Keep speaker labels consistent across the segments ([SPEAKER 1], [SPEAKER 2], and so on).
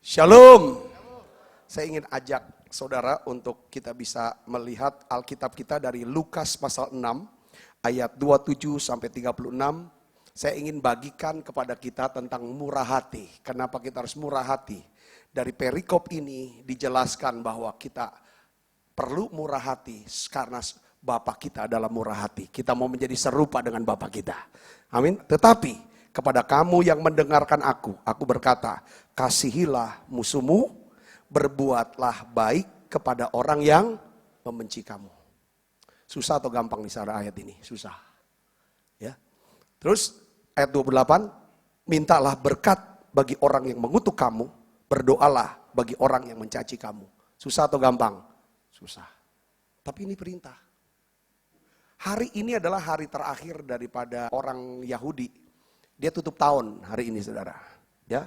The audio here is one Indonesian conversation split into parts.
[SPEAKER 1] Shalom. Saya ingin ajak saudara untuk kita bisa melihat Alkitab kita dari Lukas pasal 6 ayat 27 sampai 36. Saya ingin bagikan kepada kita tentang murah hati. Kenapa kita harus murah hati? Dari perikop ini dijelaskan bahwa kita perlu murah hati karena Bapa kita adalah murah hati. Kita mau menjadi serupa dengan Bapa kita. Amin. Tetapi kepada kamu yang mendengarkan aku berkata, kasihilah musuhmu, berbuatlah baik kepada orang yang membenci kamu. Susah atau gampang nih saudara ayat ini? Susah. Ya. Terus ayat 28, mintalah berkat bagi orang yang mengutuk kamu, berdoalah bagi orang yang mencaci kamu. Susah atau gampang? Susah. Tapi ini perintah. Hari ini adalah hari terakhir daripada orang Yahudi. Dia tutup tahun hari ini saudara. Ya.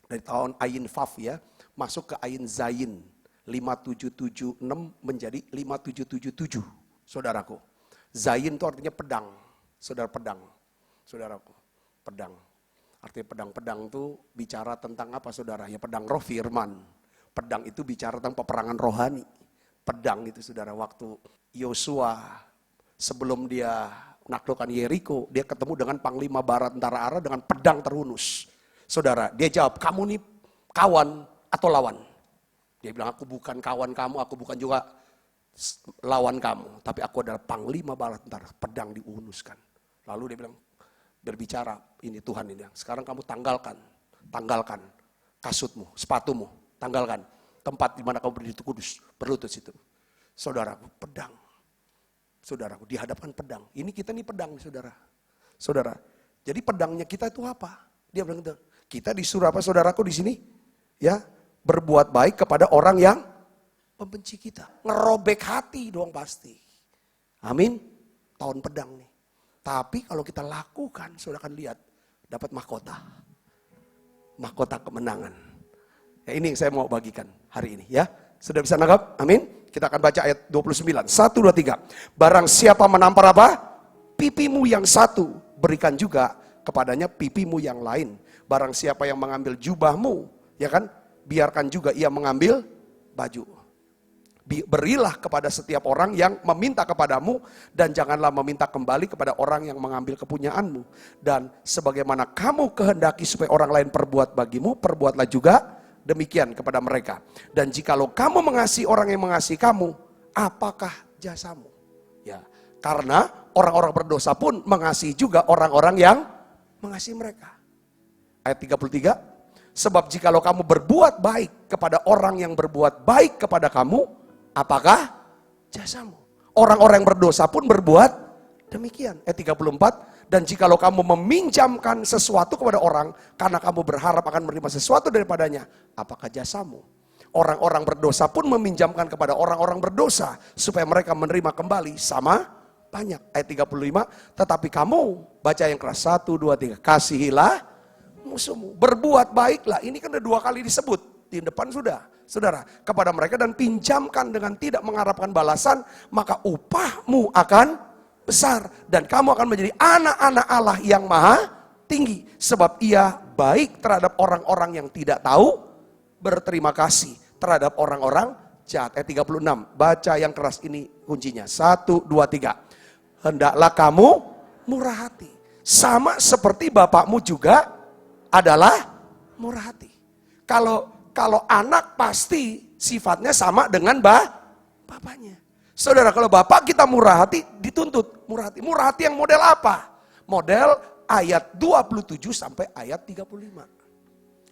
[SPEAKER 1] Dari tahun Ayin Faf ya, masuk ke Ayin Zayin. 5776 menjadi 5777. Saudaraku. Zayin itu artinya pedang. Saudara pedang. Saudaraku. Pedang. Artinya pedang-pedang itu bicara tentang apa saudara? Ya pedang roh firman. Pedang itu bicara tentang peperangan rohani. Pedang itu saudara waktu Yosua sebelum dia menaklukkan Yeriko, dia ketemu dengan panglima barat tentara Ara dengan pedang terhunus. Saudara, dia jawab, kamu nih kawan atau lawan? Dia bilang, aku bukan kawan kamu, aku bukan juga lawan kamu. Tapi aku adalah panglima barat tentara, pedang dihunuskan. Lalu dia bilang, berbicara, ini Tuhan ini. Sekarang kamu tanggalkan kasutmu, sepatumu, tanggalkan. Tempat di mana kamu berdiri itu kudus, berlutut situ. Saudaraku, pedang. Saudaraku, dihadapkan pedang. Ini kita nih pedang, saudara. Saudara, jadi pedangnya kita itu apa? Dia bilang gitu. Kita disuruh apa, saudaraku di sini? Ya, berbuat baik kepada orang yang membenci kita. Ngerobek hati dong pasti. Amin. Tahun pedang nih. Tapi kalau kita lakukan, saudara akan lihat dapat mahkota. Mahkota kemenangan. Ya, ini yang saya mau bagikan hari ini ya. Sudah bisa nangkap? Amin. Kita akan baca ayat 29. 1, 2, 3. Barang siapa menampar apa? Pipimu yang satu, berikan juga kepadanya pipimu yang lain. Barang siapa yang mengambil jubahmu, ya kan? Biarkan juga ia mengambil baju. Berilah kepada setiap orang yang meminta kepadamu, dan janganlah meminta kembali kepada orang yang mengambil kepunyaanmu. Dan sebagaimana kamu kehendaki supaya orang lain perbuat bagimu, perbuatlah juga demikian kepada mereka. Dan jikalau kamu mengasihi orang yang mengasihi kamu, apakah jasamu? Ya, karena orang-orang berdosa pun mengasihi juga orang-orang yang mengasihi mereka. Ayat 33, sebab jikalau kamu berbuat baik kepada orang yang berbuat baik kepada kamu, apakah jasamu? Orang-orang yang berdosa pun berbuat demikian. Ayat 34, dan jikalau kamu meminjamkan sesuatu kepada orang karena kamu berharap akan menerima sesuatu daripadanya, apakah jasamu? Orang-orang berdosa pun meminjamkan kepada orang-orang berdosa supaya mereka menerima kembali sama banyak. Ayat 35, tetapi kamu, baca yang keras, 1, 2, 3, kasihilah musuhmu, berbuat baiklah. Ini kan udah 2 kali disebut, di depan sudah. Saudara, kepada mereka dan pinjamkan dengan tidak mengharapkan balasan, maka upahmu akan besar dan kamu akan menjadi anak-anak Allah yang maha tinggi, sebab ia baik terhadap orang-orang yang tidak tahu, berterima kasih terhadap orang-orang jahat. Ayat 36, baca yang keras, ini kuncinya. 1, 2, 3, hendaklah kamu murah hati sama seperti Bapakmu juga adalah murah hati. Kalau anak pasti sifatnya sama dengan bapaknya. Saudara, kalau bapak kita murah hati, dituntut murah hati. Murah hati yang model apa? Model ayat 27 sampai ayat 35.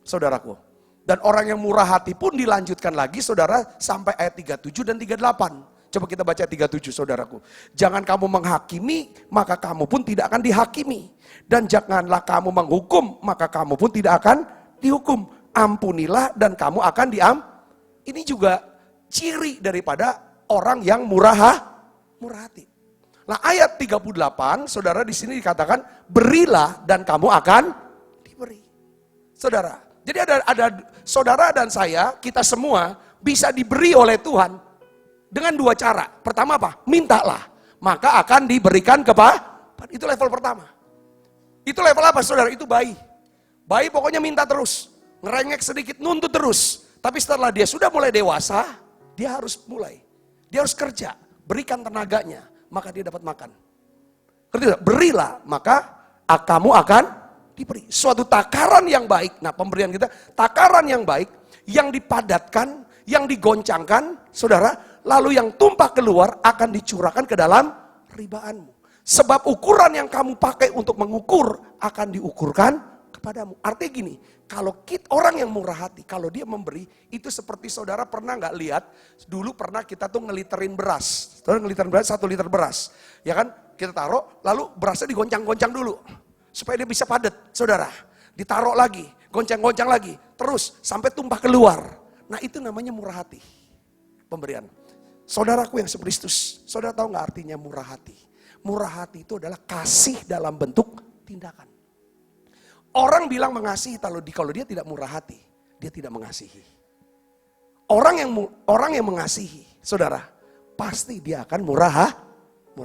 [SPEAKER 1] Saudaraku. Dan orang yang murah hati pun dilanjutkan lagi, saudara, sampai ayat 37 dan 38. Coba kita baca 37, saudaraku. Jangan kamu menghakimi, maka kamu pun tidak akan dihakimi. Dan janganlah kamu menghukum, maka kamu pun tidak akan dihukum. Ampunilah dan kamu akan Ini juga ciri daripada orang yang murah hati. Nah, ayat 38, saudara, di sini dikatakan berilah dan kamu akan diberi. Saudara, jadi ada saudara dan saya, kita semua bisa diberi oleh Tuhan dengan 2 cara. Pertama apa? Mintalah, maka akan diberikan kepada. Itu level pertama. Itu level apa, saudara? Itu bayi. Bayi pokoknya minta terus. ngerengek sedikit, nuntut terus. Tapi setelah dia sudah mulai dewasa, dia harus mulai. Dia harus kerja, berikan tenaganya, maka dia dapat makan. Ngerti tidak? Berilah, maka kamu akan diberi. Suatu takaran yang baik. Nah, pemberian kita, takaran yang baik, yang dipadatkan, yang digoncangkan, saudara, lalu yang tumpah keluar akan dicurahkan ke dalam ribaanmu. Sebab ukuran yang kamu pakai untuk mengukur akan diukurkan kepadamu. Artinya gini, kalau orang yang murah hati, kalau dia memberi, itu seperti saudara pernah nggak lihat, dulu pernah kita tuh ngeliterin beras. Saudara ngeliterin beras, 1 liter beras. Ya kan, kita taruh, lalu berasnya digoncang-goncang dulu. Supaya dia bisa padat, saudara. Ditaruh lagi, goncang-goncang lagi. Terus, sampai tumpah keluar. Nah itu namanya murah hati. Pemberian. Saudaraku yang sekristus, saudara tahu nggak artinya murah hati? Murah hati itu adalah kasih dalam bentuk tindakan. Orang bilang mengasihi, kalau dia tidak murah hati, dia tidak mengasihi. Orang yang mengasihi, saudara, pasti dia akan murah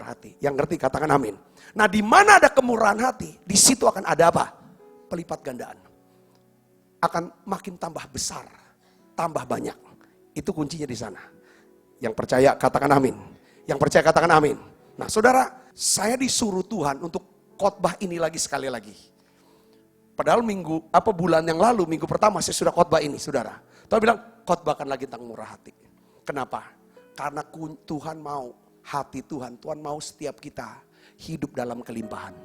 [SPEAKER 1] hati. Yang ngerti katakan amin. Nah, di mana ada kemurahan hati, di situ akan ada apa? Pelipat gandaan. Akan makin tambah besar, tambah banyak. Itu kuncinya di sana. Yang percaya katakan amin. Yang percaya katakan amin. Nah, saudara, saya disuruh Tuhan untuk khotbah ini lagi sekali lagi. Padahal bulan yang lalu, minggu pertama saya sudah khotbah ini, saudara. Tuhan bilang, khotbahkan lagi tentang murah hati. Kenapa? Karena Tuhan mau, hati Tuhan mau setiap kita hidup dalam kelimpahan.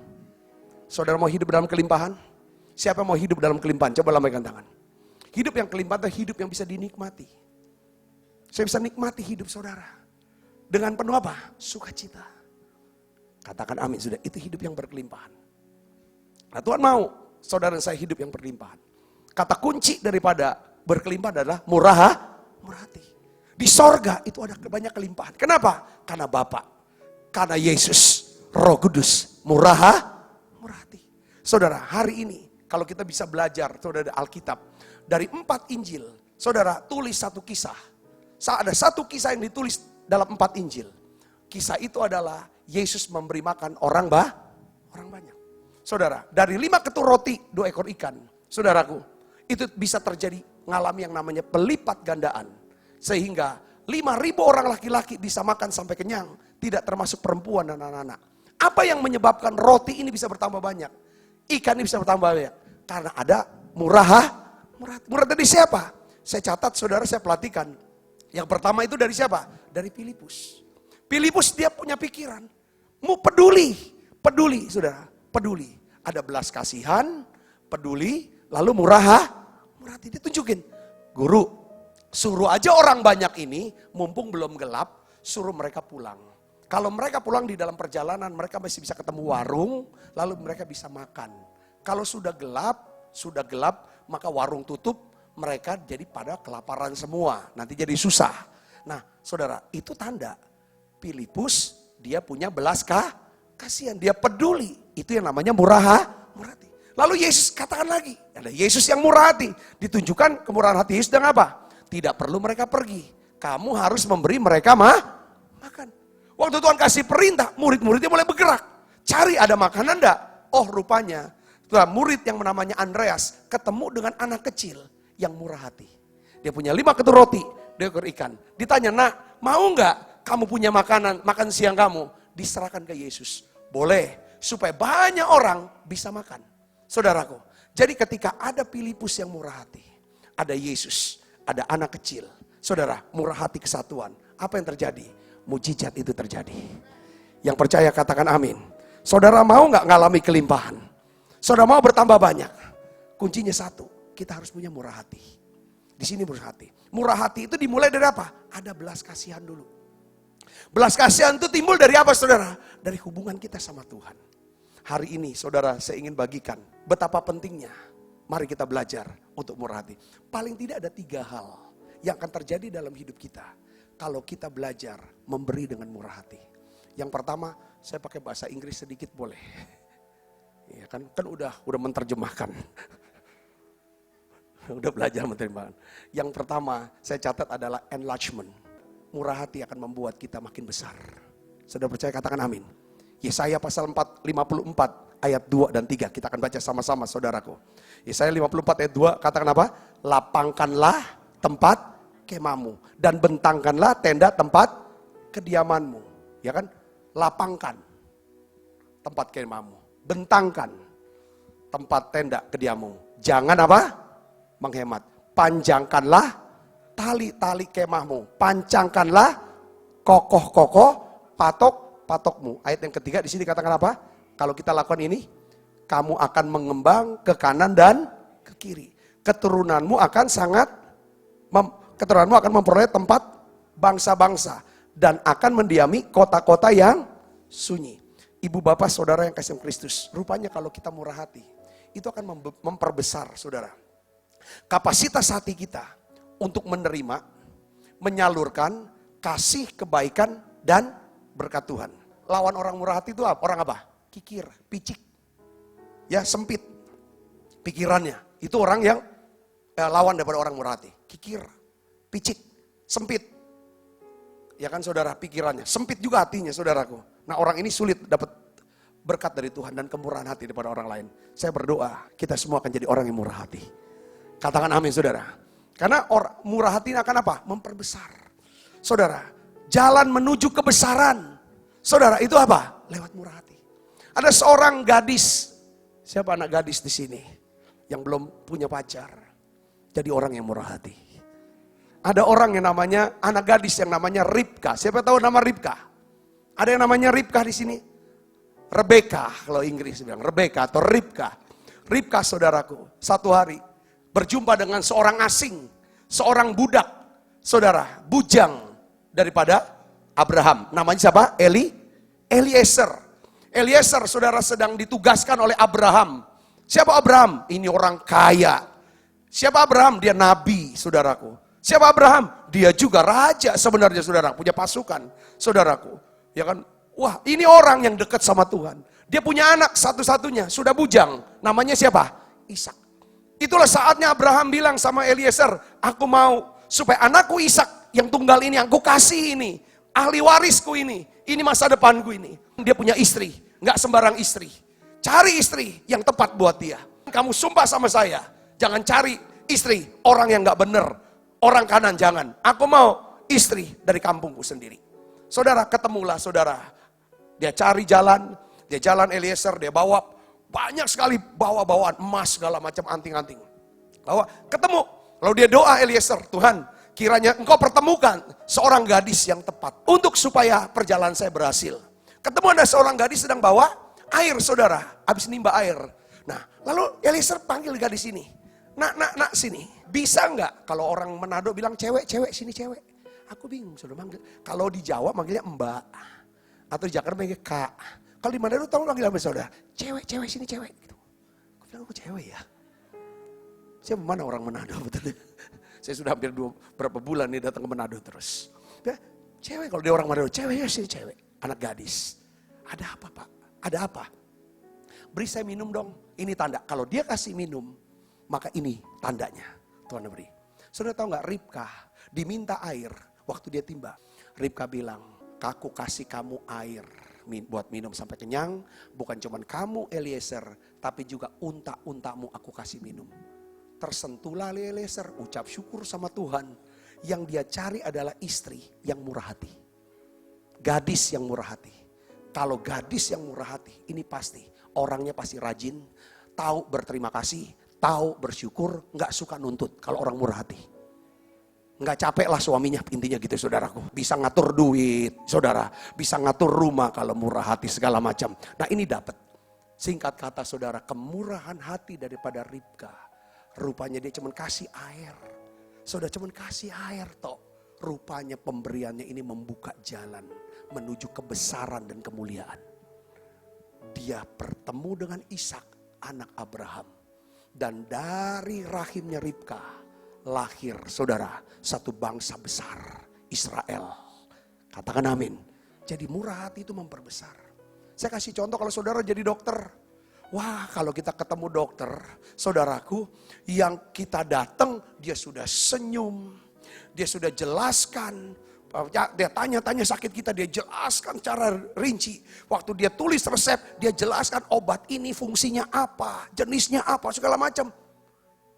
[SPEAKER 1] Saudara mau hidup dalam kelimpahan? Siapa mau hidup dalam kelimpahan? Coba lambaikan tangan. Hidup yang kelimpahan itu hidup yang bisa dinikmati. Saya bisa nikmati hidup saudara. Dengan penuh apa? Sukacita. Katakan amin, sudah itu hidup yang berkelimpahan. Nah, Tuhan mau saudara saya hidup yang berkelimpahan. Kata kunci daripada berkelimpahan adalah murah hati. Di sorga itu ada banyak kelimpahan. Kenapa? Karena Bapa, karena Yesus, Roh Kudus, murah hati. Saudara, hari ini kalau kita bisa belajar saudara Alkitab dari 4 Injil, saudara tulis satu kisah. Ada satu kisah yang ditulis dalam 4 Injil. Kisah itu adalah Yesus memberi makan orang banyak. Saudara, dari 5 ketur roti, 2 ekor ikan. Saudaraku, itu bisa terjadi ngalami yang namanya pelipat gandaan. Sehingga 5.000 orang laki-laki bisa makan sampai kenyang. Tidak termasuk perempuan dan anak-anak. Apa yang menyebabkan roti ini bisa bertambah banyak? Ikan ini bisa bertambah banyak. Karena ada murah dari siapa? Saya catat saudara, saya pelatikan. Yang pertama itu dari siapa? Dari Filipus. Filipus dia punya pikiran. Mau peduli saudara. Peduli. Ada belas kasihan, peduli, lalu murah hati. Dia tunjukin. Guru, suruh aja orang banyak ini, mumpung belum gelap, suruh mereka pulang. Kalau mereka pulang di dalam perjalanan, mereka masih bisa ketemu warung, lalu mereka bisa makan. Kalau sudah gelap, maka warung tutup, mereka jadi pada kelaparan semua. Nanti jadi susah. Nah, saudara, itu tanda Filipus dia punya belas kasihan, dia peduli. Itu yang namanya murah hati. Lalu Yesus katakan lagi, ada Yesus yang murah hati. Ditunjukkan kemurahan hati Yesus dengan apa? Tidak perlu mereka pergi. Kamu harus memberi mereka makan. Waktu Tuhan kasih perintah, murid-muridnya mulai bergerak. Cari ada makanan enggak? Oh rupanya, murid yang namanya Andreas ketemu dengan anak kecil yang murah hati. Dia punya 5 ketur roti, 2 ekor ikan. Ditanya, nak mau enggak kamu punya makan siang kamu? Diserahkan ke Yesus. Boleh, supaya banyak orang bisa makan. Saudaraku, jadi ketika ada Filipus yang murah hati, ada Yesus, ada anak kecil. Saudara, murah hati kesatuan. Apa yang terjadi? Mujizat itu terjadi. Yang percaya katakan amin. Saudara mau nggak ngalami kelimpahan? Saudara mau bertambah banyak? Kuncinya satu, kita harus punya murah hati. Di sini murah hati. Murah hati itu dimulai dari apa? Ada belas kasihan dulu. Belas kasihan itu timbul dari apa saudara? Dari hubungan kita sama Tuhan. Hari ini saudara saya ingin bagikan betapa pentingnya. Mari kita belajar untuk murah hati. Paling tidak ada 3 hal yang akan terjadi dalam hidup kita. Kalau kita belajar memberi dengan murah hati. Yang pertama, saya pakai bahasa Inggris sedikit boleh. Ya kan udah menerjemahkan. Udah belajar menerjemahkan. Yang pertama, saya catat adalah enlargement. Murah hati akan membuat kita makin besar. Sudah percaya katakan amin. Yesaya pasal 54 ayat 2 dan 3. Kita akan baca sama-sama saudaraku. Yesaya 54 ayat 2 katakan apa? Lapangkanlah tempat kemahmu dan bentangkanlah tenda tempat kediamanmu. Ya kan? Lapangkan tempat kemahmu, bentangkan tempat tenda kediamanmu. Jangan apa? Menghemat. Panjangkanlah tali-tali kemahmu. Pancangkanlah kokoh-kokoh patok-patokmu. Ayat yang ketiga di sini katakan apa? Kalau kita lakukan ini, kamu akan mengembang ke kanan dan ke kiri. Keturunanmu akan memperoleh tempat bangsa-bangsa dan akan mendiami kota-kota yang sunyi. Ibu bapak saudara yang kasih Kristus, rupanya kalau kita murah hati, itu akan memperbesar saudara kapasitas hati kita untuk menerima, menyalurkan kasih, kebaikan, dan berkat Tuhan. Lawan orang murah hati itu apa? Orang apa? Kikir, picik, ya sempit pikirannya. Itu orang yang lawan daripada orang murah hati. Kikir, picik, sempit. Ya kan saudara, pikirannya. Sempit juga hatinya saudaraku. Nah orang ini sulit dapat berkat dari Tuhan dan kemurahan hati daripada orang lain. Saya berdoa, kita semua akan jadi orang yang murah hati. Katakan amin saudara. Karena murah hati ini akan apa? Memperbesar. Saudara, jalan menuju kebesaran. Saudara, itu apa? Lewat murah hati. Ada seorang gadis. Siapa anak gadis di sini? Yang belum punya pacar. Jadi orang yang murah hati. Ada orang yang namanya, anak gadis yang namanya Ribka. Siapa tahu nama Ribka? Ada yang namanya Ribka di sini? Rebeka, kalau Inggris bilang. Rebeka atau Ribka. Ribka saudaraku, satu hari berjumpa dengan seorang asing. Seorang budak, saudara, bujang daripada Abraham. Namanya siapa? Eliezer. Eliezer saudara sedang ditugaskan oleh Abraham. Siapa Abraham? Ini orang kaya. Siapa Abraham? Dia nabi saudaraku. Siapa Abraham? Dia juga raja sebenarnya saudara, punya pasukan saudaraku. Ya kan? Wah, ini orang yang dekat sama Tuhan. Dia punya anak satu-satunya, sudah bujang. Namanya siapa? Ishak. Itulah saatnya Abraham bilang sama Eliezer, aku mau supaya anakku Ishak yang tunggal ini, yang ku kasih ini, ahli warisku ini masa depanku ini. Dia punya istri, nggak sembarang istri. Cari istri yang tepat buat dia. Kamu sumpah sama saya, jangan cari istri orang yang nggak bener, orang kanan jangan. Aku mau istri dari kampungku sendiri. Saudara, ketemulah saudara. Dia cari jalan, dia jalan Eliezer, dia bawa banyak sekali bawaan emas segala macam anting-anting. Bawa, ketemu. Lalu dia doa Eliezer, Tuhan, kiranya engkau pertemukan seorang gadis yang tepat untuk supaya perjalanan saya berhasil. Ketemu ada seorang gadis sedang bawa air saudara, habis nimba air. Nah, lalu Eliezer panggil gadis ini. Nak sini. Bisa enggak kalau orang Manado bilang cewek sini cewek. Aku bingung sudah manggil. Kalau di Jawa manggilnya mbak. Atau di Jakarta manggilnya kak. Kalau di Manado tahu manggil apa saudara? Cewek sini cewek. Gitu. Aku bilang aku cewek ya. Siapa mana orang Manado betul. Saya sudah hampir berapa bulan nih datang ke Manado terus. Ya, cewek kalau dia orang Manado, cewek ya sini cewek. Anak gadis. Ada apa pak? Ada apa? Beri saya minum dong. Ini tanda. Kalau dia kasih minum, maka ini tandanya. Tuhan beri. Saudara tahu nggak Ribka diminta air waktu dia timba. Ribka bilang, aku kasih kamu air buat minum sampai kenyang. Bukan cuma kamu Eliezer, tapi juga unta-untamu aku kasih minum. Tersentuhlah Eliezer, ucap syukur sama Tuhan. Yang dia cari adalah istri yang murah hati. Gadis yang murah hati. Kalau gadis yang murah hati, ini pasti orangnya pasti rajin, tahu berterima kasih, tahu bersyukur, nggak suka nuntut kalau orang murah hati. Nggak capek lah suaminya, intinya gitu saudaraku. Bisa ngatur duit, saudara. Bisa ngatur rumah kalau murah hati segala macam. Nah ini dapat. Singkat kata saudara, kemurahan hati daripada Ribka. Rupanya dia cuma kasih air. Saudara cuma kasih air toh. Rupanya pemberiannya ini membuka jalan menuju kebesaran dan kemuliaan. Dia bertemu dengan Ishak, anak Abraham. Dan dari rahimnya Ribka lahir saudara satu bangsa besar Israel. Katakan amin. Jadi murah hati itu memperbesar. Saya kasih contoh kalau saudara jadi dokter. Wah kalau kita ketemu dokter saudaraku yang kita datang dia sudah senyum. Dia sudah jelaskan Dia tanya-tanya sakit kita, dia jelaskan cara rinci. Waktu dia tulis resep, dia jelaskan obat ini fungsinya apa, jenisnya apa, segala macam.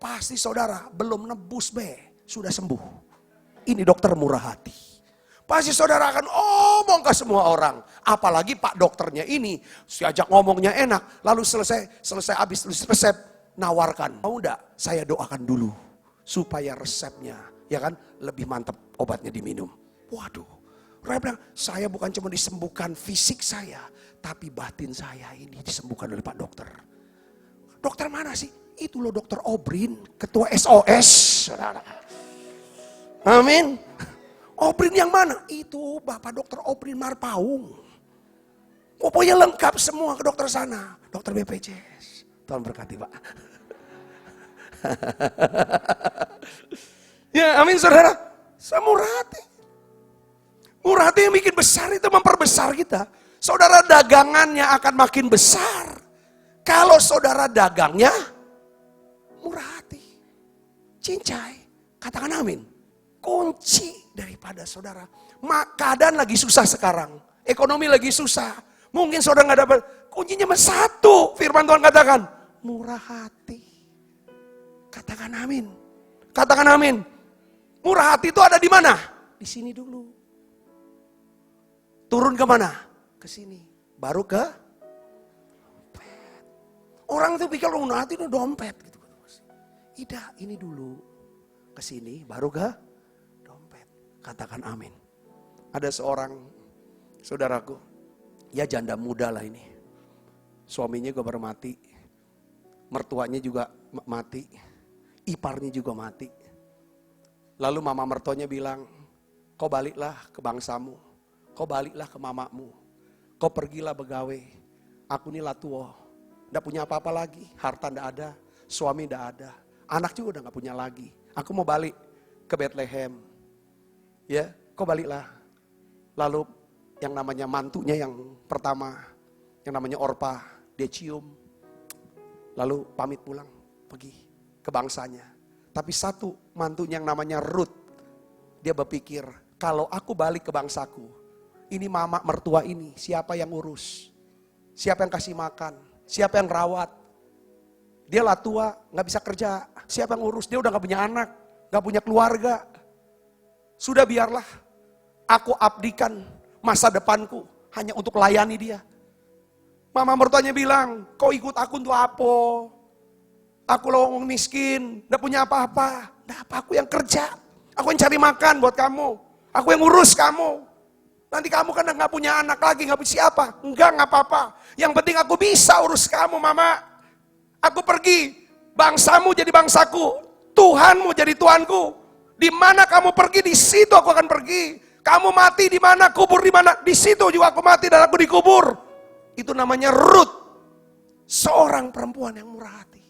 [SPEAKER 1] Pasti saudara belum nebus sudah sembuh. Ini dokter murah hati. Pasti saudara akan omong ke semua orang. Apalagi pak dokternya ini, siajak ngomongnya enak. Lalu selesai habis tulis resep, nawarkan. Mau enggak saya doakan dulu, supaya resepnya ya kan lebih mantap obatnya diminum. Waduh, Raya bilang, saya bukan cuma disembuhkan fisik saya, tapi batin saya ini disembuhkan oleh Pak Dokter. Dokter mana sih? Itu loh Dokter Obrin, ketua SOS. Amin. Obrin yang mana? Itu Bapak Dokter Obrin Marpaung. Pokoknya lengkap semua ke dokter sana. Dokter BPJS. Tuhan berkati Pak. Ya amin saudara. Semurah hati. Murah hati yang bikin besar itu memperbesar kita. Saudara dagangannya akan makin besar. Kalau saudara dagangnya murah hati. Cincai. Katakan amin. Kunci daripada saudara. Keadaan lagi susah sekarang. Ekonomi lagi susah. Mungkin saudara gak dapat. Kuncinya cuma satu. Firman Tuhan katakan. Murah hati. Katakan amin. Katakan amin. Murah hati itu ada di mana? Di sini dulu. Turun ke mana? Ke sini. Baru ke dompet. Orang itu pikir murah hati itu dompet. Gitu. Tidak, ini dulu. Ke sini, baru ke dompet. Katakan amin. Ada seorang saudaraku. Ya janda muda lah ini. Suaminya juga baru mati. Mertuanya juga mati. Iparnya juga mati. Lalu mama mertuanya bilang, kau baliklah ke bangsamu. Kau baliklah ke mamamu. Kau pergilah begawe. Aku ini latuo. Tidak punya apa-apa lagi. Harta tidak ada. Suami tidak ada. Anak juga udah gak punya lagi. Aku mau balik ke Bethlehem. Ya, kau baliklah. Lalu yang namanya mantunya yang pertama. Yang namanya Orpa. Dia cium. Lalu pamit pulang. Pergi ke bangsanya. Tapi satu mantunya yang namanya Ruth. Dia berpikir, kalau aku balik ke bangsaku. Ini mama mertua ini, siapa yang urus? Siapa yang kasih makan? Siapa yang rawat? Dia lah tua, gak bisa kerja. Siapa yang urus? Dia udah gak punya anak, gak punya keluarga. Sudah biarlah, aku abdikan masa depanku hanya untuk layani dia. Mama mertuanya bilang, kau ikut aku untuk apa? Aku lowong miskin, gak punya apa-apa. Nah apa, aku yang kerja. Aku yang cari makan buat kamu. Aku yang urus kamu. Nanti kamu kan gak punya anak lagi, gak punya siapa. Enggak, gak apa-apa. Yang penting aku bisa urus kamu mama. Aku pergi, bangsamu jadi bangsaku. Tuhanmu jadi Tuhanku. Di mana kamu pergi, di situ aku akan pergi. Kamu mati di mana, kubur di mana, di situ juga aku mati dan aku dikubur. Itu namanya Ruth. Seorang perempuan yang murah hati.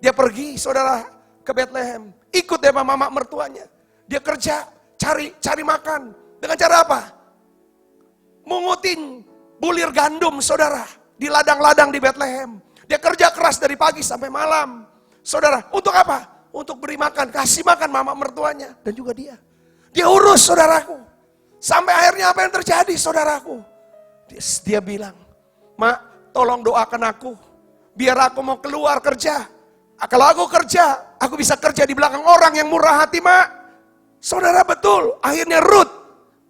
[SPEAKER 1] Dia pergi, saudara, ke Bethlehem. Ikut dia sama mama mertuanya. Dia kerja, cari makan. Dengan cara apa? Mungutin bulir gandum saudara di ladang-ladang di Bethlehem. Dia kerja keras dari pagi sampai malam. Saudara, untuk apa? Untuk beri makan, kasih makan mama mertuanya dan juga dia. Dia urus saudaraku. Sampai akhirnya apa yang terjadi saudaraku? Dia bilang, "Mak, tolong doakan aku biar aku mau keluar kerja. Kalau aku kerja, aku bisa kerja di belakang orang yang murah hati, Mak." Saudara betul, akhirnya Ruth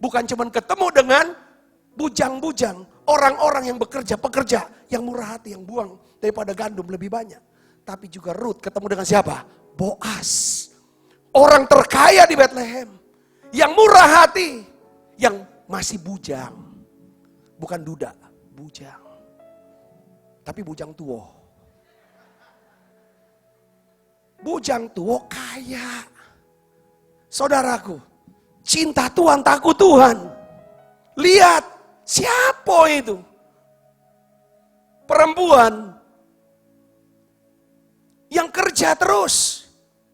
[SPEAKER 1] bukan cuma ketemu dengan bujang-bujang, orang-orang yang bekerja, pekerja, yang murah hati, yang buang daripada gandum lebih banyak. Tapi juga Ruth ketemu dengan siapa? Boas. Orang terkaya di Bethlehem. Yang murah hati. Yang masih bujang. Bukan duda, bujang. Tapi bujang tua. Bujang tua kaya. Saudaraku, cinta Tuhan, takut Tuhan. Lihat, siapa itu? Perempuan yang kerja terus.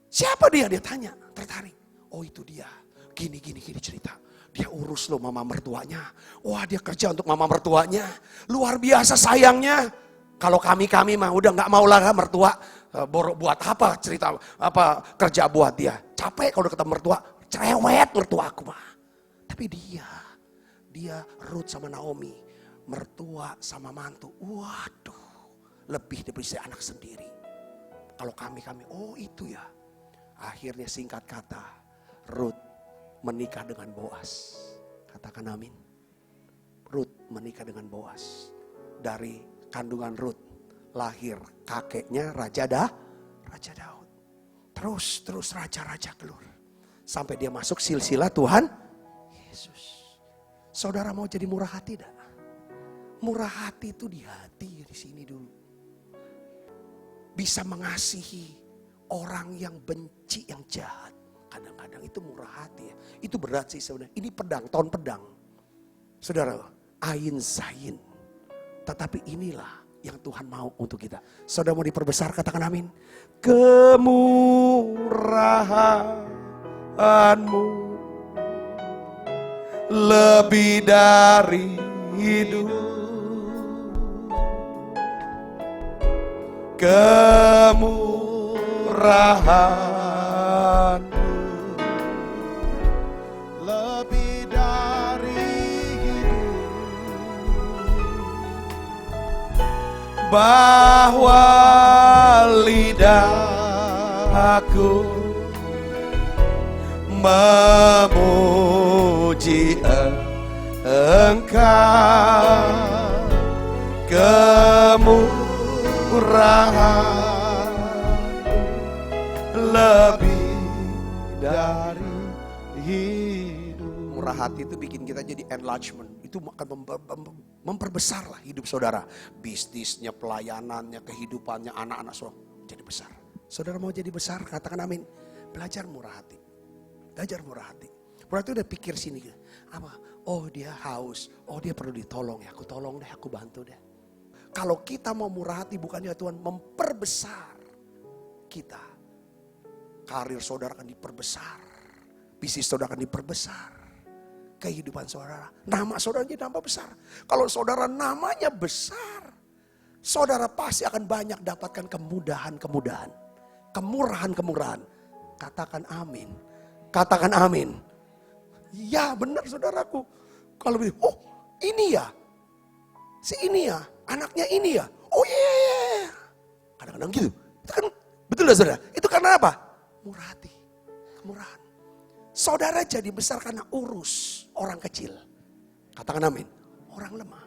[SPEAKER 1] Siapa dia? Dia tanya, tertarik. Oh itu dia, gini cerita. Dia urus loh mama mertuanya. Wah dia kerja untuk mama mertuanya. Luar biasa sayangnya. Kalau kami mah udah gak mau lah mertua. Buat apa cerita, apa kerja buat dia. Capek kalau ketemu mertua, cerewet mertua aku mah. Tapi dia Ruth sama Naomi, mertua sama mantu. Waduh, lebih dari anak sendiri. Kalau kami, oh itu ya. Akhirnya singkat kata, Ruth menikah dengan Boas. Katakan amin. Ruth menikah dengan Boas. Dari kandungan Ruth lahir kakeknya Raja Daud. Terus raja-raja keluar. Sampai dia masuk silsilah Tuhan Yesus. Saudara mau jadi murah hati tidak? Murah hati itu di hati, di sini dulu. Bisa mengasihi orang yang benci, yang jahat. Kadang-kadang itu murah hati ya. Itu berat sih sebenarnya. Ini pedang, tahun pedang. Saudara, ayin zayin. Tetapi inilah yang Tuhan mau untuk kita. Saudara mau diperbesar, katakan amin. Kemurahanmu lebih dari hidup. Kemurahanmu lebih dari hidup. Bahwa lidahku memuji Engkau, kemurahan lebih dari hidup. Murah hati itu bikin kita jadi enlargement. Itu akan memperbesarlah hidup saudara. Bisnisnya, pelayanannya, kehidupannya, anak-anak saudara jadi besar. Saudara mau jadi besar, katakan amin. Belajar murah hati. Belajar murah hati. Murah hati udah pikir sini. Apa? Oh dia haus. Oh dia perlu ditolong ya. Aku tolong deh, aku bantu deh. Kalau kita mau murah hati, bukannya Tuhan memperbesar kita. Karir saudara akan diperbesar. Bisnis saudara akan diperbesar. Kehidupan saudara. Nama saudara jadi nambah besar. Kalau saudara namanya besar, saudara pasti akan banyak dapatkan kemudahan-kemudahan. Kemurahan-kemurahan. Katakan amin. Katakan amin. Ya benar saudaraku. Kalau begitu, oh ini ya. Si ini ya. Anaknya ini ya. Oh iya. Kadang-kadang gitu. Itu kan betul lah saudara. Itu karena apa? Murah hati. Kemurahan. Saudara jadi besar karena urus orang kecil. Katakan amin. Orang lemah.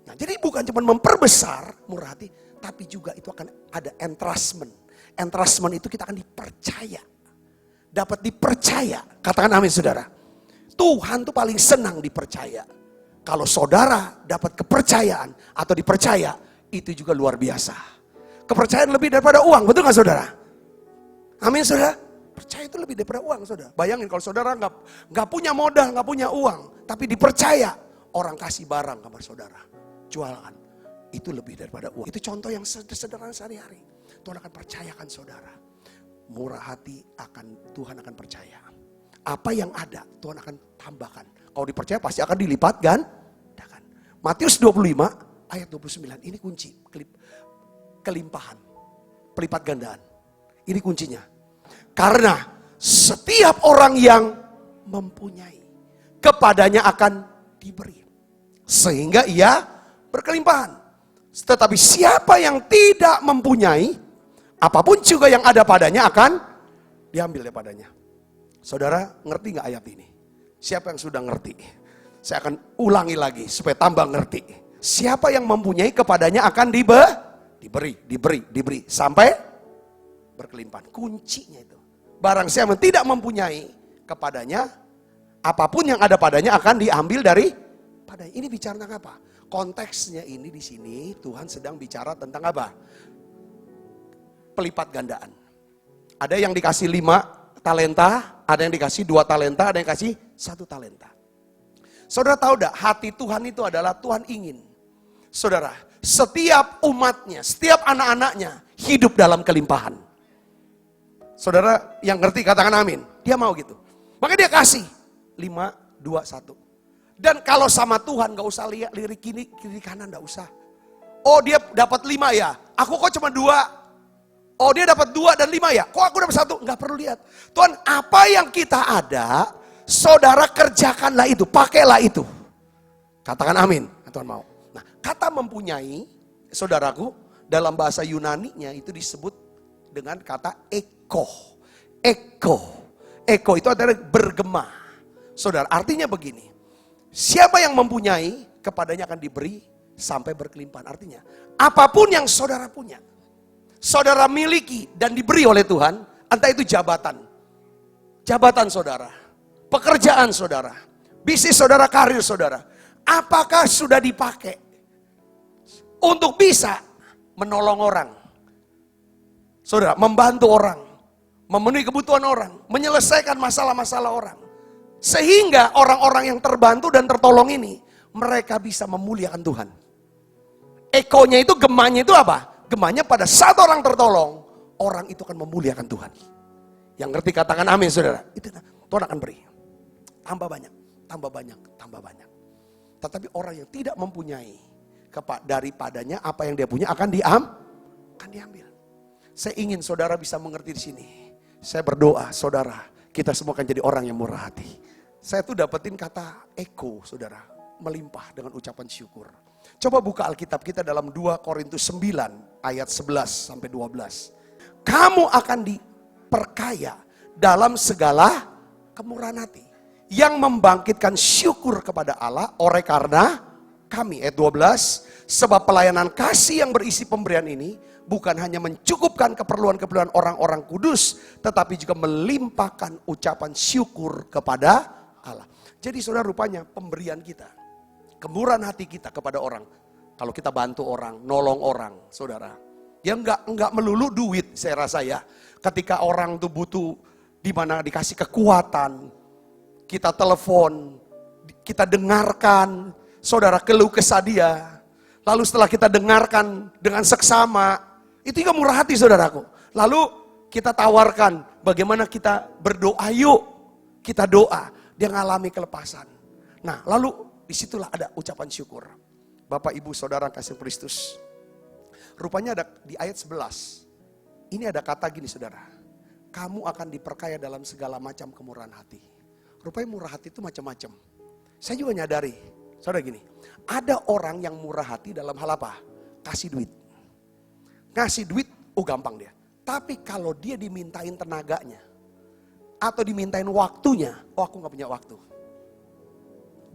[SPEAKER 1] Nah jadi bukan cuma memperbesar murah hati. Tapi juga itu akan ada entrustment. Entrustment itu kita akan dipercaya. Dapat dipercaya. Katakan amin saudara. Tuhan tuh paling senang dipercaya. Kalau saudara dapat kepercayaan atau dipercaya, itu juga luar biasa. Kepercayaan lebih daripada uang, betul gak saudara? Amin saudara. Percaya itu lebih daripada uang saudara. Bayangin kalau saudara gak punya modal, gak punya uang. Tapi dipercaya, orang kasih barang kepada saudara. Jualan, itu lebih daripada uang. Itu contoh yang sederhana sehari-hari. Tuhan akan percayakan saudara. Murah hati Tuhan akan percaya. Apa yang ada Tuhan akan tambahkan. Kalau dipercaya pasti akan dilipat gandakan. Matius 25 ayat 29. Ini kunci. Kelimpahan. Pelipat gandaan. Ini kuncinya. Karena setiap orang yang mempunyai, kepadanya akan diberi. Sehingga ia berkelimpahan. Tetapi siapa yang tidak mempunyai, apapun juga yang ada padanya akan diambil daripadanya. Saudara ngerti gak ayat ini? Siapa yang sudah ngerti? Saya akan ulangi lagi supaya tambah ngerti. Siapa yang mempunyai kepadanya akan diberi. Sampai berkelimpahan. Kuncinya itu. Barang siapa yang tidak mempunyai kepadanya, apapun yang ada padanya akan diambil dari padanya. Ini bicara tentang apa? Konteksnya ini di sini Tuhan sedang bicara tentang apa? Pelipat gandaan. Ada yang dikasih 5 talenta, ada yang dikasih 2 talenta, ada yang kasih 1 talenta. Saudara tahu enggak, hati Tuhan itu adalah Tuhan ingin. Saudara, setiap umatnya, setiap anak-anaknya hidup dalam kelimpahan. Saudara yang ngerti katakan amin. Dia mau gitu. Maka dia kasih 5, 2, 1. Dan kalau sama Tuhan gak usah lirik kiri kanan, gak usah. Oh dia dapat 5 ya, aku kok cuma 2. Oh dia dapat 2 dan 5 ya, kok aku dapat 1? Nggak perlu lihat. Tuhan apa yang kita ada, saudara kerjakanlah itu, pakailah itu. Katakan amin, Tuhan mau. Nah, kata mempunyai, saudaraku, dalam bahasa Yunani-nya itu disebut dengan kata eko. Eko. Eko itu adalah bergema. Saudara, artinya begini. Siapa yang mempunyai, kepadanya akan diberi sampai berkelimpahan. Artinya, apapun yang saudara punya, saudara miliki dan diberi oleh Tuhan, entah itu jabatan saudara, pekerjaan saudara, bisnis saudara, karir saudara, apakah sudah dipakai untuk bisa menolong orang, saudara, membantu orang, memenuhi kebutuhan orang, menyelesaikan masalah-masalah orang, sehingga orang-orang yang terbantu dan tertolong ini, mereka bisa memuliakan Tuhan. Ekonya itu, gemanya itu apa? Gemanya pada saat orang tertolong, orang itu akan memuliakan Tuhan. Yang ngerti katakan amin, saudara. Itu Tuhan akan beri. Tambah banyak, tambah banyak, tambah banyak. Tetapi orang yang tidak mempunyai, daripadanya apa yang dia punya akan diambil. Saya ingin saudara bisa mengerti di sini. Saya berdoa, saudara, kita semua akan jadi orang yang murah hati. Saya tuh dapetin kata eko, saudara, melimpah dengan ucapan syukur. Coba buka Alkitab kita dalam 2 Korintus 9 ayat 11 sampai 12. Kamu akan diperkaya dalam segala kemurahan hati, yang membangkitkan syukur kepada Allah oleh karena kami. Ayat 12, sebab pelayanan kasih yang berisi pemberian ini bukan hanya mencukupkan keperluan-keperluan orang-orang kudus, tetapi juga melimpahkan ucapan syukur kepada Allah. Jadi saudara, rupanya pemberian kita, kemurahan hati kita kepada orang, kalau kita bantu orang, nolong orang, saudara, ya enggak melulu duit, saya rasa ya. Ketika orang tuh butuh, di mana dikasih kekuatan, kita telepon, kita dengarkan, saudara, keluh kesah dia. Lalu setelah kita dengarkan dengan seksama, itu juga murah hati, saudaraku. Lalu kita tawarkan, bagaimana kita berdoa, yuk kita doa, dia ngalami kelepasan. Nah, lalu disitulah ada ucapan syukur. Bapak, Ibu, Saudara kasih Kristus. Rupanya ada di ayat 11. Ini ada kata gini, saudara. Kamu akan diperkaya dalam segala macam kemurahan hati. Rupanya murah hati itu macam-macam. Saya juga nyadari, saudara, gini. Ada orang yang murah hati dalam hal apa? Kasih duit. Ngasih duit, gampang dia. Tapi kalau dia dimintain tenaganya, atau dimintain waktunya, aku gak punya waktu.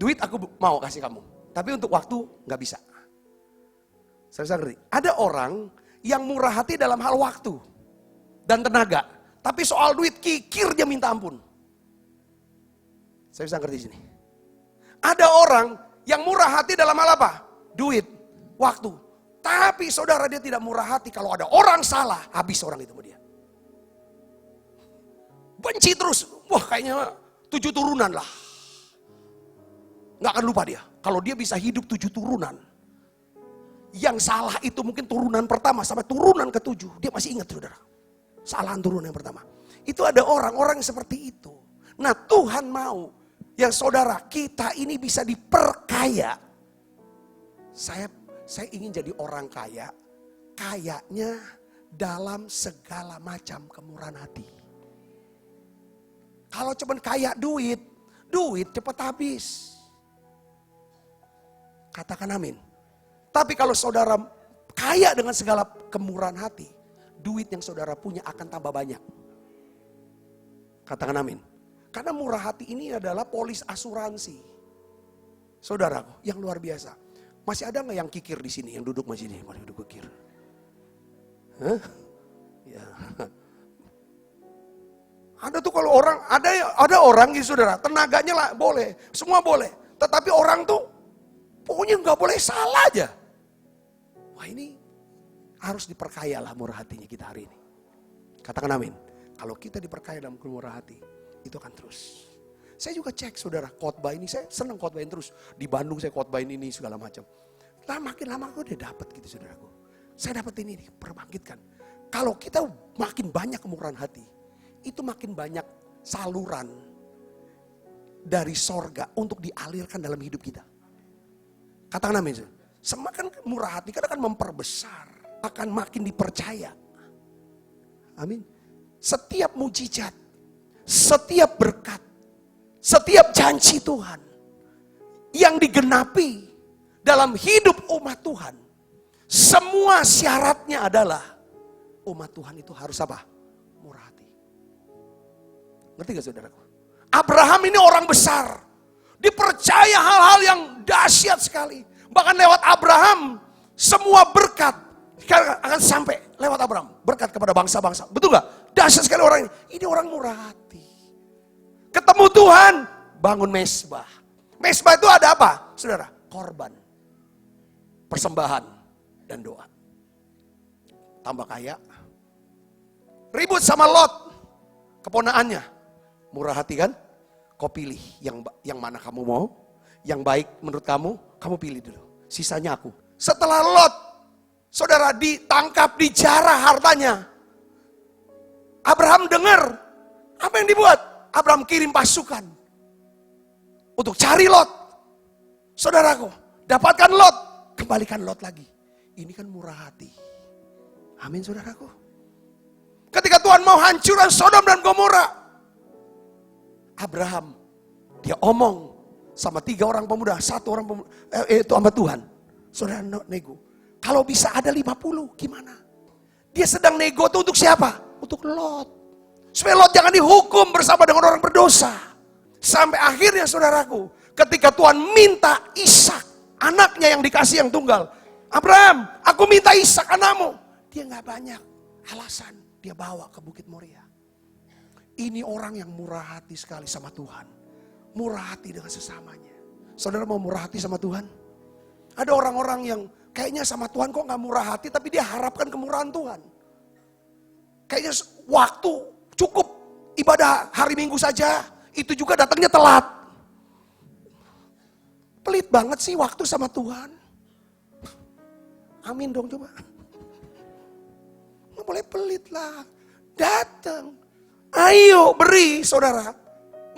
[SPEAKER 1] Duit aku mau kasih kamu, tapi untuk waktu gak bisa. Saya ngerti. Ada orang yang murah hati dalam hal waktu dan tenaga, tapi soal duit kikir dia minta ampun. Saya bisa ngerti di sini. Ada orang yang murah hati dalam hal apa? Duit, waktu. Tapi saudara, dia tidak murah hati kalau ada orang salah, habis orang itu sama dia. Benci terus, wah kayaknya 7 turunan lah. Gak akan lupa dia, kalau dia bisa hidup 7 turunan. Yang salah itu mungkin turunan pertama sampai turunan ke-7, dia masih ingat, saudara. Kesalahan turunan yang pertama. Itu ada orang-orang yang seperti itu. Nah, Tuhan mau yang saudara, kita ini bisa diperkaya. Saya ingin jadi orang kaya, kayanya dalam segala macam kemurahan hati. Kalau cuma kaya duit cepat habis. Katakan amin. Tapi kalau saudara kaya dengan segala kemurahan hati, duit yang saudara punya akan tambah banyak. Katakan amin. Karena murah hati ini adalah polis asuransi. Saudaraku, yang luar biasa. Masih ada nggak yang kikir di sini, yang duduk masih di sini, masih duduk kikir? Hah? Ya. Ada tuh kalau orang, ada orang gitu, saudara, tenaganya lah boleh, semua boleh. Tetapi orang tuh pokoknya nggak boleh salah aja. Wah, ini harus diperkayalah murah hatinya kita hari ini. Katakan amin. Kalau kita diperkaya dalam murah hati, itu akan terus. Saya juga cek, saudara, khotbah ini, saya senang khotbahin terus. Di Bandung saya khotbahin ini segala macam. Nah, makin lama aku udah dapat gitu, saudaraku. Saya dapat ini, perbangkitkan. Kalau kita makin banyak kemurahan hati, itu makin banyak saluran dari sorga untuk dialirkan dalam hidup kita. Katakan amin. Semakin murah hati kita akan memperbesar, akan makin dipercaya. Amin. Setiap mujizat, setiap berkat, Setiap janji Tuhan yang digenapi dalam hidup umat Tuhan, semua syaratnya adalah umat Tuhan itu harus apa? Murah hati. Ngerti gak saudaraku? Abraham ini orang besar, dipercaya hal-hal yang dahsyat sekali. Bahkan lewat Abraham, semua berkat akan sampai lewat Abraham. Berkat kepada bangsa-bangsa. Betul gak? Dahsyat sekali orang ini. Ini orang murah hati. Ketemu Tuhan, bangun mesbah. Mesbah itu ada apa? Saudara, korban, persembahan, dan doa. Tambah kaya. Ribut sama Lot, keponaannya. Murah hati kan? Kau pilih yang mana kamu mau. Yang baik menurut kamu pilih dulu. Sisanya aku. Setelah Lot, saudara, ditangkap, dijarah hartanya. Abraham dengar, apa yang dibuat? Abraham kirim pasukan untuk cari Lot. Saudaraku, dapatkan Lot, kembalikan Lot lagi. Ini kan murah hati. Amin saudaraku. Ketika Tuhan mau hancurkan Sodom dan Gomora, Abraham, dia omong sama 3 orang pemuda, 1 orang pemuda, itu hamba Tuhan. Saudara nego, kalau bisa ada 50, gimana? Dia sedang nego itu untuk siapa? Untuk Lot. Supaya Lot jangan dihukum bersama dengan orang berdosa. Sampai akhirnya saudaraku, ketika Tuhan minta Ishak, anaknya yang dikasih yang tunggal. Abraham, aku minta Ishak anakmu. Dia gak banyak alasan, dia bawa ke Bukit Moria. Ini orang yang murah hati sekali sama Tuhan. Murah hati dengan sesamanya. Saudara mau murah hati sama Tuhan? Ada orang-orang yang kayaknya sama Tuhan kok gak murah hati, tapi dia harapkan kemurahan Tuhan. Kayaknya waktu cukup ibadah hari Minggu saja, itu juga datangnya telat. Pelit banget sih waktu sama Tuhan. Amin dong coba. Nggak boleh pelit lah. Datang. Ayo beri saudara.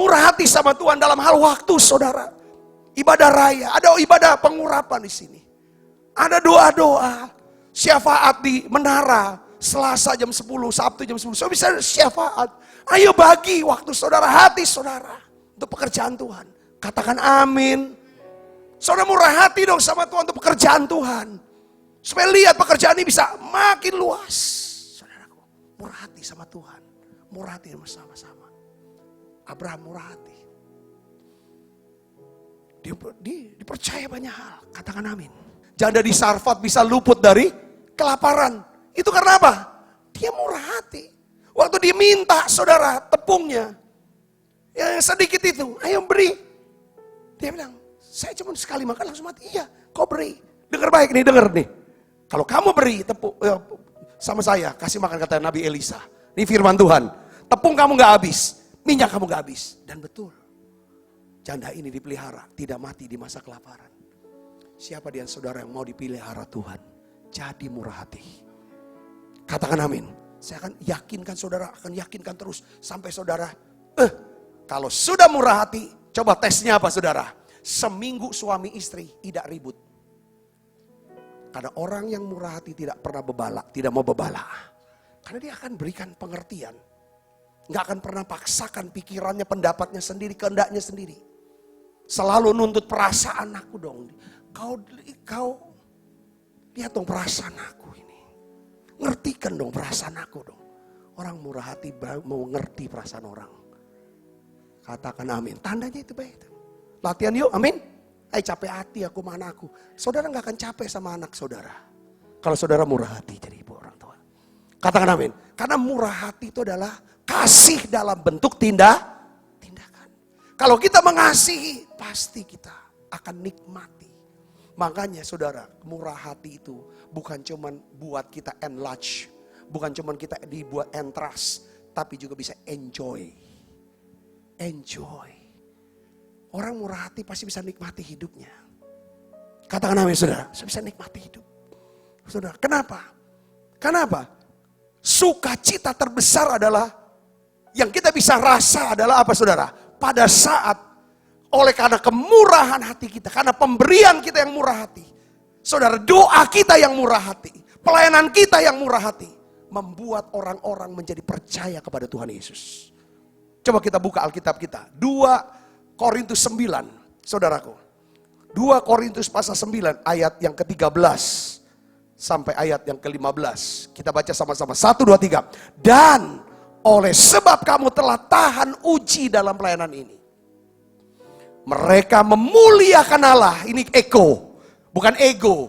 [SPEAKER 1] Murah hati sama Tuhan dalam hal waktu saudara. Ibadah raya, ada ibadah pengurapan di sini. Ada doa-doa. Syafaat di menara. Selasa jam 10, Sabtu jam 10. So bisa syafaat. Ayo bagi waktu saudara, hati saudara. Untuk pekerjaan Tuhan. Katakan amin. Saudara murah hati dong sama Tuhan untuk pekerjaan Tuhan. Supaya lihat pekerjaan ini bisa makin luas. Saudaraku, murah hati sama Tuhan. Murah hati bersama-sama. Abraham murah hati. Dia dipercaya banyak hal. Katakan amin. Janda di Sarfat bisa luput dari kelaparan. Itu karena apa? Dia murah hati. Waktu diminta saudara tepungnya. Yang sedikit itu, ayo beri. Dia bilang, saya cuma sekali makan langsung mati. Iya, kau beri. Dengar baik nih, dengar nih. Kalau kamu beri tepung sama saya, kasih makan kata Nabi Elisa. Ini firman Tuhan. Tepung kamu gak habis, minyak kamu gak habis. Dan betul, janda ini dipelihara, tidak mati di masa kelaparan. Siapa dia saudara yang mau dipelihara Tuhan? Jadi murah hati. Katakan amin. Saya akan yakinkan saudara, akan yakinkan terus. Sampai saudara, kalau sudah murah hati, coba tesnya apa saudara? Seminggu suami istri tidak ribut. Karena orang yang murah hati tidak pernah bebala, tidak mau bebala. Karena dia akan berikan pengertian. Gak akan pernah paksakan pikirannya, pendapatnya sendiri, kehendaknya sendiri. Selalu nuntut perasaan aku dong. Kau lihat dong perasaan aku ini. Ngertikan dong perasaan aku dong. Orang murah hati mau ngerti perasaan orang. Katakan amin. Tandanya itu baik. Latihan yuk, amin. Capek hati aku sama anakku. Saudara gak akan capek sama anak saudara. Kalau saudara murah hati jadi ibu orang tua. Katakan amin. Karena murah hati itu adalah kasih dalam bentuk tindakan. Kalau kita mengasihi, pasti kita akan nikmati. Makanya saudara, murah hati itu bukan cuman buat kita enlarge. Bukan cuman kita dibuat entrust. Tapi juga bisa enjoy. Enjoy. Orang murah hati pasti bisa nikmati hidupnya. Katakan amin saudara, saya bisa nikmati hidup. Saudara, kenapa? Kenapa? Sukacita terbesar adalah, yang kita bisa rasa adalah apa saudara? Pada saat, oleh karena kemurahan hati kita, karena pemberian kita yang murah hati. Saudara, doa kita yang murah hati, pelayanan kita yang murah hati, membuat orang-orang menjadi percaya kepada Tuhan Yesus. Coba kita buka Alkitab kita. 2 Korintus 9, saudaraku. 2 Korintus pasal 9 ayat yang ke-13 sampai ayat yang ke-15. Kita baca sama-sama. 1, 2, 3. Dan oleh sebab kamu telah tahan uji dalam pelayanan ini, mereka memuliakan Allah. Ini eko, bukan ego.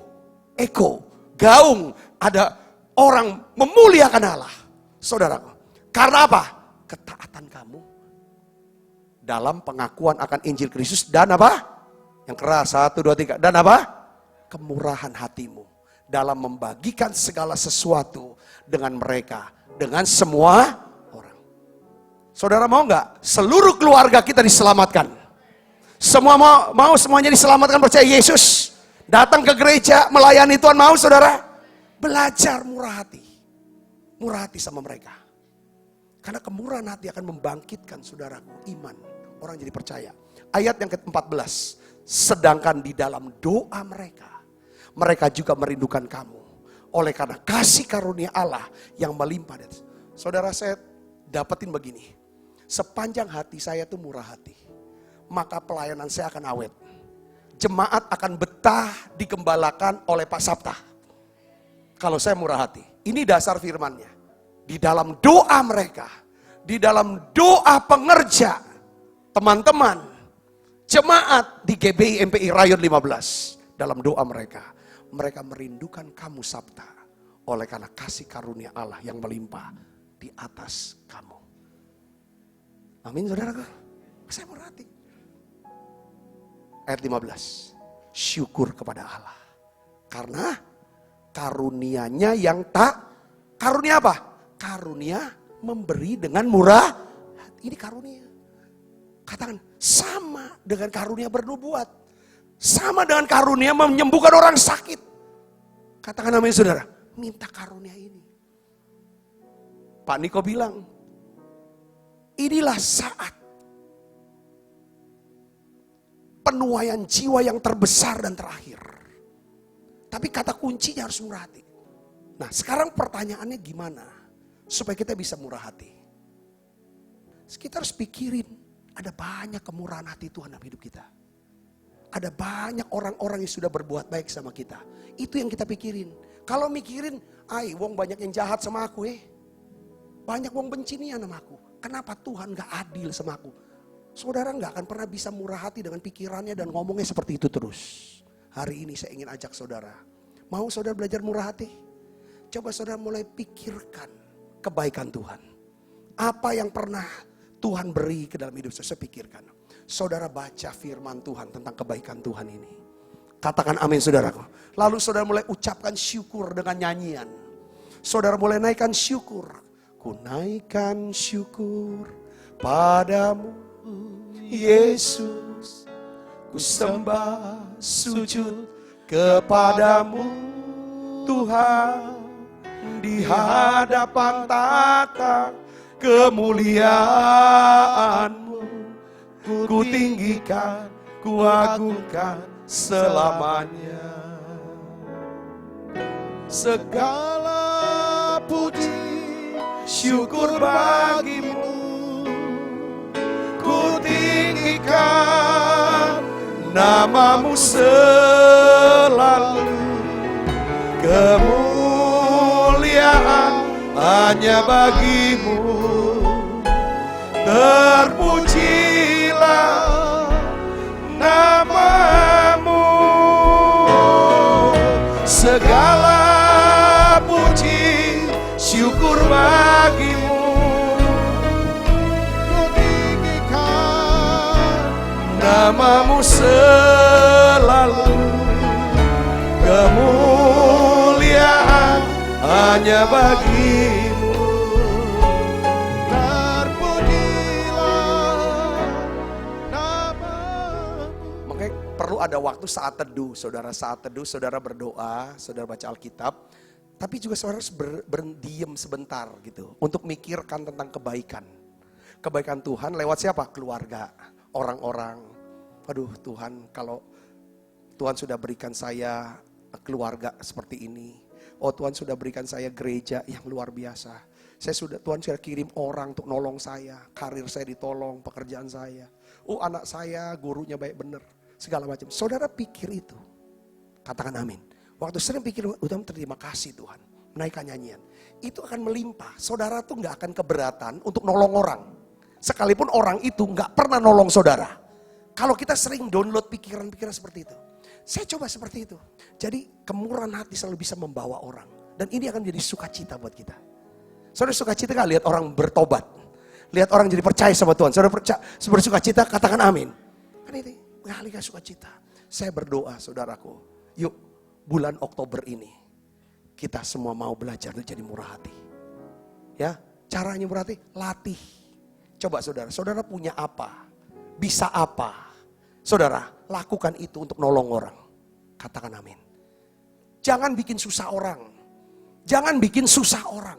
[SPEAKER 1] Eko, gaung, ada orang memuliakan Allah. Saudaraku, karena apa? Ketaatan kamu dalam pengakuan akan Injil Kristus dan apa? Yang keras, 1, 2, 3. Dan apa? Kemurahan hatimu dalam membagikan segala sesuatu dengan mereka, dengan semua orang. Saudara mau nggak seluruh keluarga kita diselamatkan? Semua mau semuanya diselamatkan, percaya Yesus, datang ke gereja, melayani Tuhan, mau saudara? Belajar murah hati sama mereka. Karena kemurahan hati akan membangkitkan saudaraku iman, orang jadi percaya. Ayat yang ke-14. Sedangkan di dalam doa mereka juga merindukan kamu. Oleh karena kasih karunia Allah yang melimpah. Saudara, saya dapetin begini. Sepanjang hati saya tuh murah hati, maka pelayanan saya akan awet. Jemaat akan betah digembalakan oleh Pak Sabta. Kalau saya murah hati. Ini dasar firman-Nya. Di dalam doa mereka, di dalam doa pengerja, teman-teman, jemaat di GBI MPI Rayon 15, dalam doa mereka merindukan kamu Sabta, oleh karena kasih karunia Allah yang melimpah di atas kamu. Amin, saudara. Saya merhati. Ayat 15. Syukur kepada Allah, karena karunia-Nya yang tak, karunia apa? Karunia memberi dengan murah. Ini karunia. Katakan, sama dengan karunia bernubuat. Sama dengan karunia menyembuhkan orang sakit. Katakan amin, saudara. Minta karunia ini. Pak Niko bilang, inilah saat penuaian jiwa yang terbesar dan terakhir. Tapi kata kuncinya harus murah hati. Nah, sekarang pertanyaannya gimana supaya kita bisa murah hati? Kita harus pikirin, ada banyak kemurahan hati Tuhan dalam hidup kita. Ada banyak orang-orang yang sudah berbuat baik sama kita. Itu yang kita pikirin. Kalau mikirin, wong banyak yang jahat sama aku banyak wong benci nih sama aku. Kenapa Tuhan gak adil sama aku? Saudara gak akan pernah bisa murah hati dengan pikirannya dan ngomongnya seperti itu terus. Hari ini saya ingin ajak saudara. Mau saudara belajar murah hati? Coba saudara mulai pikirkan kebaikan Tuhan. Apa yang pernah Tuhan beri ke dalam hidup saya pikirkan. Saudara baca firman Tuhan tentang kebaikan Tuhan ini. Katakan amin, saudaraku. Lalu saudara mulai ucapkan syukur dengan nyanyian. Saudara mulai naikkan syukur. Ku naikkan syukur padamu Yesus. Ku sembah sujud kepadamu Tuhan. Di hadapan tata kemuliaan-Mu, ku tinggikan, ku agungkan selamanya. Segala puji syukur bagi-Mu, ku tinggikan nama-Mu selalu. Kemuliaan hanya bagi-Mu, terpujilah nama-Mu. Segala puji syukur bagi-Mu, ku tinggikan nama-Mu selalu. Kemuliaan hanya bagi-Mu, terpujilah nama-Mu. Makanya perlu ada waktu saat teduh, saudara berdoa, saudara baca Alkitab, tapi juga saudara harus berdiam sebentar gitu, untuk mikirkan tentang kebaikan Tuhan lewat siapa? Keluarga, orang-orang. Aduh Tuhan, kalau Tuhan sudah berikan saya keluarga seperti ini. Oh Tuhan sudah berikan saya gereja yang luar biasa. Tuhan sudah kirim orang untuk nolong saya. Karir saya ditolong, pekerjaan saya. Oh anak saya gurunya baik bener. Segala macam. Saudara pikir itu. Katakan amin. Waktu sering pikir, udah terima kasih Tuhan. Menaikkan nyanyian. Itu akan melimpah. Saudara tuh gak akan keberatan untuk nolong orang. Sekalipun orang itu gak pernah nolong saudara. Kalau kita sering download pikiran-pikiran seperti itu. Saya coba seperti itu. Jadi kemurahan hati selalu bisa membawa orang. Dan ini akan menjadi sukacita buat kita. Saudara sukacita gak lihat orang bertobat? Lihat orang jadi percaya sama Tuhan. Saudara bersukacita, katakan amin. Kan itu mengalihkan sukacita. Saya berdoa saudaraku. Yuk bulan Oktober ini. Kita semua mau belajar untuk jadi murah hati. Ya, caranya murah hati, latih. Coba saudara punya apa? Bisa apa? Saudara, lakukan itu untuk nolong orang. Katakan amin. Jangan bikin susah orang. Jangan bikin susah orang.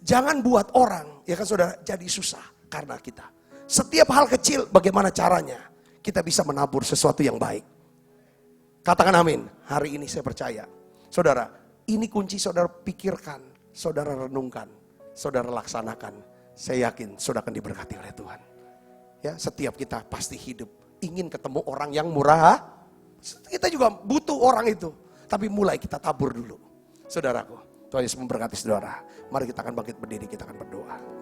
[SPEAKER 1] Jangan buat orang, ya kan saudara, jadi susah karena kita. Setiap hal kecil bagaimana caranya kita bisa menabur sesuatu yang baik. Katakan amin. Hari ini saya percaya. Saudara, ini kunci saudara pikirkan, saudara renungkan, saudara laksanakan. Saya yakin saudara akan diberkati oleh Tuhan. Ya, setiap kita pasti hidup ingin ketemu orang yang murah. Kita juga butuh orang itu. Tapi mulai kita tabur dulu. Saudaraku, Tuhan Yesus memberkati saudara. Mari kita akan bangkit berdiri, kita akan berdoa.